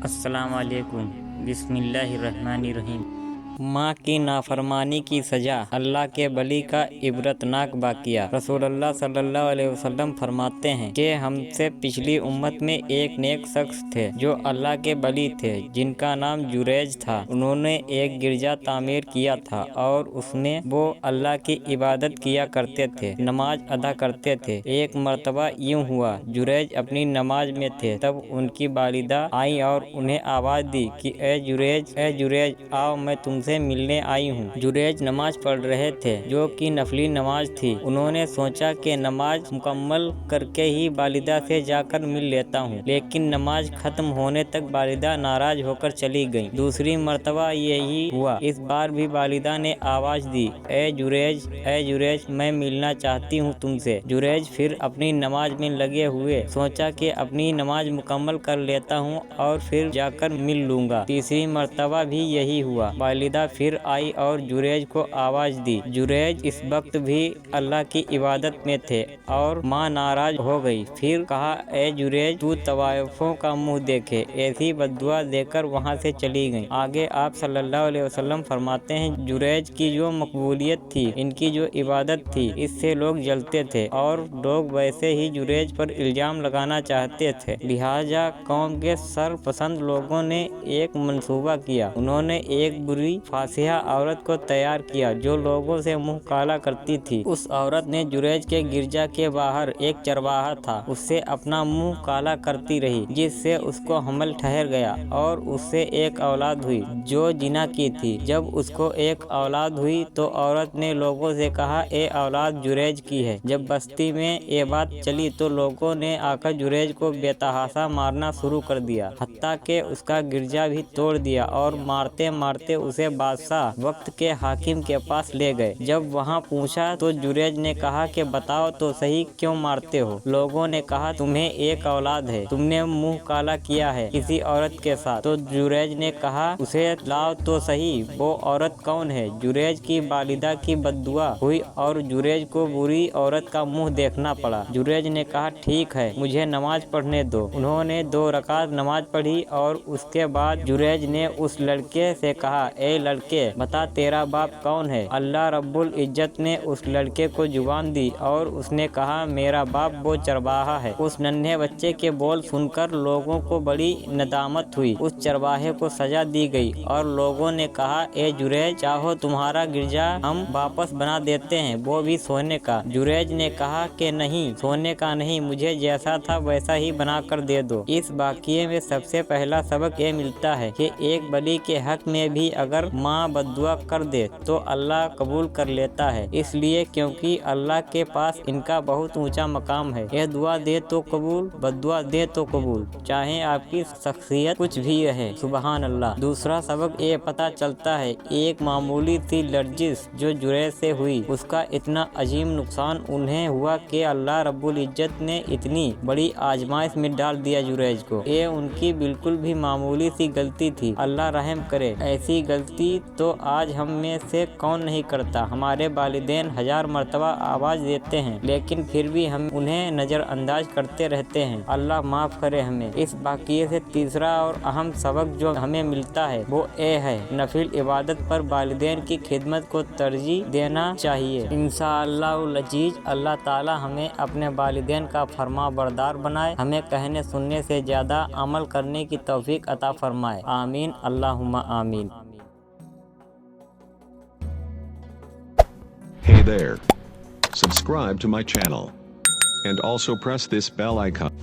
السلام علیکم۔ بسم اللہ الرحمن الرحیم۔ ماں کی نافرمانی کی سزا، اللہ کے ولی کا عبرتناک واقعہ۔ رسول اللہ صلی اللہ علیہ وسلم فرماتے ہیں کہ ہم سے پچھلی امت میں ایک نیک شخص تھے جو اللہ کے ولی تھے، جن کا نام جریج تھا۔ انہوں نے ایک گرجا تعمیر کیا تھا اور اس میں وہ اللہ کی عبادت کیا کرتے تھے، نماز ادا کرتے تھے۔ ایک مرتبہ یوں ہوا، جریج اپنی نماز میں تھے، تب ان کی والدہ آئی اور انہیں آواز دی کہ اے جریج آؤ، میں تم سے ملنے آئی ہوں۔ جریج نماز پڑھ رہے تھے جو کہ نفلی نماز تھی۔ انہوں نے سوچا کہ نماز مکمل کر کے ہی والدہ سے جا کر مل لیتا ہوں، لیکن نماز ختم ہونے تک والدہ ناراض ہو کر چلی گئیں۔ دوسری مرتبہ یہی ہوا، اس بار بھی والدہ نے آواز دی اے جریج میں ملنا چاہتی ہوں تم سے۔ جریج پھر اپنی نماز میں لگے ہوئے سوچا کہ اپنی نماز مکمل کر لیتا ہوں اور پھر جا کر مل لوں گا۔ تیسری مرتبہ بھی یہی ہوا، والدہ پھر آئی اور جریج کو آواز دی۔ جریج اس وقت بھی اللہ کی عبادت میں تھے اور ماں ناراض ہو گئی۔ پھر کہا اے جریج تو طوائفوں کا منہ دیکھے، ایسی بددعا دے کر وہاں سے چلی گئیں۔ آگے آپ صلی اللہ علیہ وسلم فرماتے ہیں جریج کی جو مقبولیت تھی، ان کی جو عبادت تھی، اس سے لوگ جلتے تھے اور لوگ ویسے ہی جریج پر الزام لگانا چاہتے تھے۔ لہٰذا قوم کے سرپسند لوگوں نے ایک منصوبہ کیا۔ انہوں نے ایک بری فاسقہ عورت کو تیار کیا جو لوگوں سے منہ کالا کرتی تھی۔ اس عورت نے جریج کے گرجا کے باہر ایک چرواہا تھا، اس سے اپنا منہ کالا کرتی رہی، جس سے اس کو حمل ٹھہر گیا اور اس سے ایک اولاد ہوئی جو زنا کی تھی۔ جب اس کو ایک اولاد ہوئی تو عورت نے لوگوں سے کہا اے اولاد جریج کی ہے۔ جب بستی میں یہ بات چلی تو لوگوں نے آ کر جریج کو بے تحاشا مارنا شروع کر دیا، حتیٰ کہ اس کا گرجا بھی توڑ دیا اور مارتے مارتے اسے بادشاہ وقت کے حاکم کے پاس لے گئے۔ جب وہاں پہنچا تو جریج نے کہا کہ بتاؤ تو صحیح کیوں مارتے ہو؟ لوگوں نے کہا تمہیں ایک اولاد ہے، تم نے منہ کالا کیا ہے کسی عورت کے ساتھ۔ تو جریج نے کہا اسے لاؤ تو صحیح، وہ عورت کون ہے؟ جریج کی والدہ کی بددعا ہوئی اور جریج کو بری عورت کا منہ دیکھنا پڑا۔ جریج نے کہا ٹھیک ہے، مجھے نماز پڑھنے دو۔ انہوں نے 2 رکعت نماز پڑھی اور اس کے بعد جریج نے اس لڑکے سے کہا اے لڑکے بتا تیرا باپ کون ہے؟ اللہ رب العزت نے اس لڑکے کو زبان دی اور اس نے کہا میرا باپ وہ چرواہا ہے۔ اس ننھے بچے کے بول سن کر لوگوں کو بڑی ندامت ہوئی۔ اس چرواہے کو سزا دی گئی اور لوگوں نے کہا اے جریج چاہو تمہارا گرجا ہم واپس بنا دیتے ہیں، وہ بھی سونے کا۔ جریج نے کہا کہ نہیں، سونے کا نہیں، مجھے جیسا تھا ویسا ہی بنا کر دے دو۔ اس واقعے میں سب سے پہلا سبق یہ ملتا ہے کہ ایک ولی کے حق میں بھی اگر ماں بددعا کر دے تو اللہ قبول کر لیتا ہے، اس لیے کیونکہ اللہ کے پاس ان کا بہت اونچا مقام ہے۔ یہ دعا دے تو قبول، بددعا دے تو قبول، چاہے آپ کی شخصیت کچھ بھی رہے۔ سبحان اللہ۔ دوسرا سبق یہ پتہ چلتا ہے ایک معمولی سی لرزش جو جریج سے ہوئی، اس کا اتنا عظیم نقصان انہیں ہوا کہ اللہ رب العزت نے اتنی بڑی آزمائش میں ڈال دیا جریج کو۔ یہ ان کی بالکل بھی معمولی سی غلطی تھی، اللہ رحم کرے۔ ایسی غلطی تو آج ہم میں سے کون نہیں کرتا؟ ہمارے والدین 1000 مرتبہ آواز دیتے ہیں لیکن پھر بھی ہم انہیں نظر انداز کرتے رہتے ہیں، اللہ معاف کرے ہمیں۔ اس واقعے سے تیسرا اور اہم سبق جو ہمیں ملتا ہے وہ یہ ہے نفل عبادت پر والدین کی خدمت کو ترجیح دینا چاہیے۔ انشاءاللہ العزیز اللہ تعالی ہمیں اپنے والدین کا فرما بردار بنائے، ہمیں کہنے سننے سے زیادہ عمل کرنے کی توفیق عطا فرمائے، آمین اللہم آمین۔ Hey there. Subscribe to my channel. And also press this bell icon.